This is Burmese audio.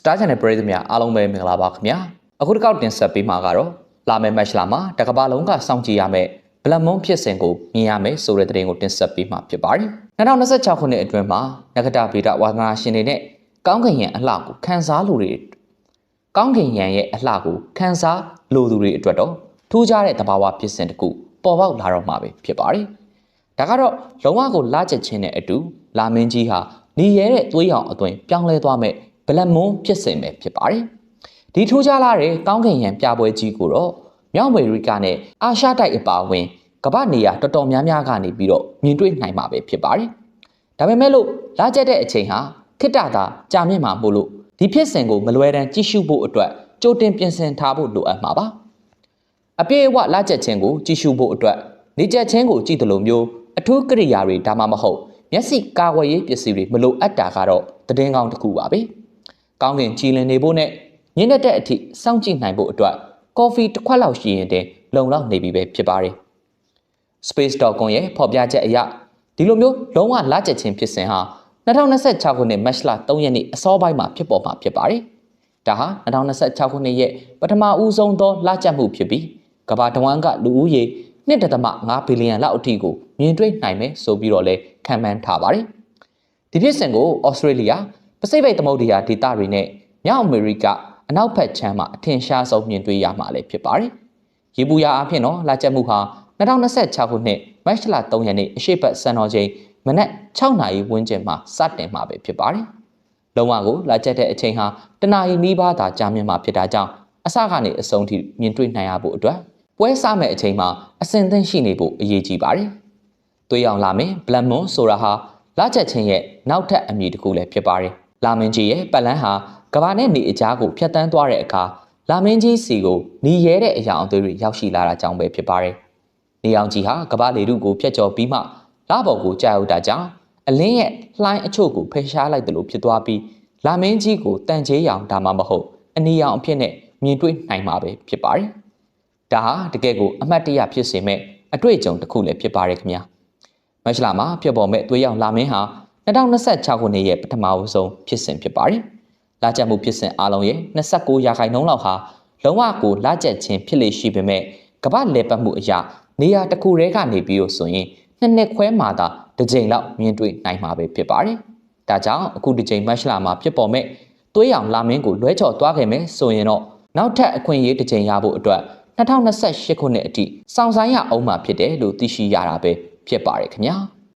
Star Channel ပရိသတ်များအားလုံးပဲမင်္ဂလာပါခင်ဗျာအခုတစ်ခေါက်တင်ဆက်ပေးမှာကတော့လာမယ့် match လာမှာတကဘာလုံးကစောင့်ကြည့်ရမယ့် Black Moon ဖြစ်စဉ်ကိုမြင်ရမယ်ဆိုတဲ့သတင်းကိုတင်ဆက်ပေးမှာဖြစ်ပါတယ်2026ခုနှစ်အတွင်းမှာနဂတဗေဒဝါသနာရှင်တွေနဲ့ကောင်းကင်ယံအလှကိုခန်းစားလူတွေကောင်းကင်ယံရဲ့အလှကိုခန်းစားလူသူတွေအတွက်တော့ထူးခြားတဲ့သဘာဝဖြစ်စဉ်တစ်ခုပေါ်ပေါက်လာတော့မှာပဲဖြစ်ပါတယ်ဒါကတော့လုံးဝကိုလာချက်ချင်းနဲ့အတူလာမင်းကြီးဟာနေရဲတဲ့သွေးရောင်အသွင်ပြောင်းလဲသွားမဲ့Black Moon ဖြစ်စဉ်ပဲဖြစ်ပါတယ်။ဒီထူးခြားလာတဲ့ကောင်းကင်ယံပြပွဲကြီးကိုတော့မြောက်အမေရိကနဲ့အာရှတိုက်အပါအဝင်ကမ္ဘာနေရာတော်တော်များများကနေပြီးတော့မြင်တွေ့နိုင်မှာပဲဖြစ်ပါတယ်။ဒါပေမဲ့လို့လာကျက်တဲ့အချိန်ဟာခိတ္တသာကြာမြင့်မှာမို့လို့ဒီဖြစ်စဉ်ကိုမလွယ်တမ်းကြည့်ရှုဖို့အတွက်ကြိုတင်ပြင်ဆင်ထားဖို့လိုအပ်မှာပါ။အပြည့်အဝလာကျက်ခြင်းကိုကြည့်ရှုဖို့အတွက်နေကျက်ခြင်းကိုကြည့်တယ်လို့မျိုးအထူးကိရိယာတွေဒါမှမဟုတ်မျက်စိကာကွယ်ရေးပစ္စည်းတွေမလိုအပ်တာကတော့သတင်းကောင်းတစ်ခုပါပဲ။ကောင်းကင်ကြည်လင်နေဖို့နဲ့ညနေတဲ့အထိစောင့်ကြည့်နိုင်ဖို့အတွက်ကော်ဖီတစ်ခွက်လောက်ရှိရင်တင်လုံလောက်နေပြီပဲဖြစ်ပါတယ်။ Space.com ရဲ့ဖော်ပြချက်အရဒီလိုမျိုးလုံးဝလာကျက်ခြင်းဖြစ်စဉ်ဟာ2026ခုနှစ်မတ်လ3ရက်နေ့အစောပိုင်းမှာဖြစ်ပေါ်မှာဖြစ်ပါတယ်။ဒါဟာ2026ခုနှစ်ရဲ့ပထမဦးဆုံးသောလာကျက်မှုဖြစ်ပြီးကမ္ဘာတဝန်းကလူဦးရေ1.5 ဘီလီယံလောက်အထိကိုမြင်တွေ့နိုင်မယ်ဆိုပြီးတော့လည်းခန့်မှန်းထားပါတယ်။ဒီဖြစ်စဉ်ကိုဩစတြေးလျပစိဖိတ်သမုဒ္ဒရာဒေသတွေနဲ့မြောက်အမေရိကအနောက်ဘက်ခြမ်းမှာအထင်ရှားဆုံးမြင်တွေ့ရမှာလည်းဖြစ်ပါတယ်။ရေပူရာအဖြစ်တော့လာကျက်မှုဟာ2026ခုနှစ်မတ်လ3ရက်နေ့အရှိတ်စံတော်ချိန်မနက်6နာရီဝန်းကျင်မှာစတင်မှာပဲဖြစ်ပါတယ်။လုံးဝကိုလာကျက်တဲ့အချိန်ဟာတနာရီနီးပါးသာကြာမြင့်မှာဖြစ်တာကြောင့်အစကနေအဆုံးထိမြင်တွေ့နိုင်ရဖို့အတွက်ပွဲစားမဲ့အချိန်မှာအဆင်သင့်ရှိနေဖို့အရေးကြီးပါတယ်။သွေးရောင်လာမယ် Black Moon ဆိုတာဟာလာကျက်ခြင်းရဲ့နောက်ထပ်အမည်တစ်ခုလည်းဖြစ်ပါတယ်။လာမင်းကြီးရဲ့ပတ်လန်းဟာကဘာနဲ့နေအကြားကိုဖြတ်တန်းသွားတဲ့အခါလာမင်းကြီးစီကိုနေရဲတဲ့အရာအသွေးတွေရောက်ရှိလာတာကြောင့်ပဲဖြစ်ပါတယ်။နေအောင်ကြီးဟာကဘာလေထုကိုဖျက်ကျော်ပြီးမှလပေါ်ကိုကြာရောက်တာကြောင့်အလင်းရဲ့လှိုင်းအချို့ကိုဖယ်ရှားလိုက်တယ်လို့ဖြစ်သွားပြီးလာမင်းကြီးကိုတန်ချေးရောင်ဒါမှမဟုတ်အနီရောင်အဖြစ်နဲ့မြင်တွေ့နိုင်မှာပဲဖြစ်ပါတယ်။ဒါဟာတကယ်ကိုအမှတ်တရဖြစ်စေမဲ့အတွေ့အကြုံတစ်ခုလည်းဖြစ်ပါတယ်ခင်ဗျာ။မတ်လမှာဖြစ်ပေါ်မဲ့သွေးရောင်လာမင်းဟာ2026ခုနှစ်ရဲ့ပထမဆုံးဖြစ်စဉ်ဖြစ်ပါတယ်။လာကျက်မှုဖြစ်စဉ်အားလုံးရဲ့29%လောက်ဟာလုံးဝကိုလာကျက်ခြင်းဖြစ်လေရှိပေမဲ့ကမ္ဘာလေပတ်မှုအရာနေရာတစ်ခုတည်းကနေပြီးတော့ဆိုရင်နှစ်ခွဲမှသာတစ်ကြိမ်လောက်မြင်တွေ့နိုင်မှာပဲဖြစ်ပါတယ်။ဒါကြောင့်အခုတစ်ကြိမ်မတ်လမှာဖြစ်ပေါ်မဲ့သွေးရောင်လာမင်းကိုလွဲချော်သွားခဲ့မယ်ဆိုရင်တော့နောက်ထပ်အခွင့်အရေးတစ်ကြိမ်ရဖို့အတွက်2028ခုနှစ်အထိစောင့်ဆိုင်းရအောင်မှာဖြစ်တယ်လို့သိရှိရတာပဲဖြစ်ပါတယ်ခင်ဗျာ။